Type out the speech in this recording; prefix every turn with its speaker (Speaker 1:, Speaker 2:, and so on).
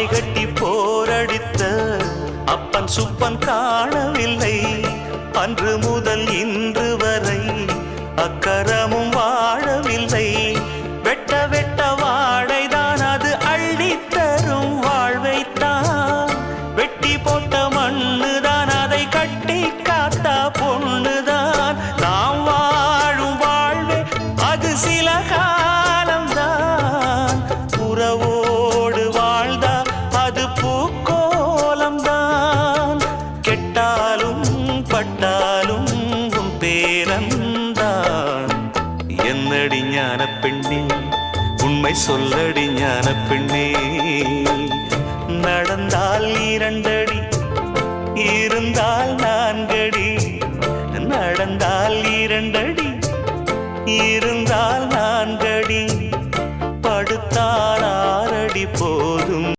Speaker 1: ஆணை கட்டி போரடித்த அப்பன் சுப்பன் காணவில்லை. அன்று முதல் இன்று வரை அக்கரமும் வாழவில்லை. வெட்ட வெட்ட வாடைதான் அது அள்ளித்தரும் வாழ்வைத்தான். வெட்டி போட்ட மண்ணுதான் அதை கட்டி காத்தா பொண்ணுதான். நாம் வாழும் வாழ்வே அது சில காலம்தான். உறவோடு வாழ்ந்தா அது பூக்கோலம்தான். கெட்டாலும் பட்டாலும் உன் பேரன்தான். என்னடி ஞான பெண்ணே, உண்மை சொல்லடி ஞான பெண்ணே.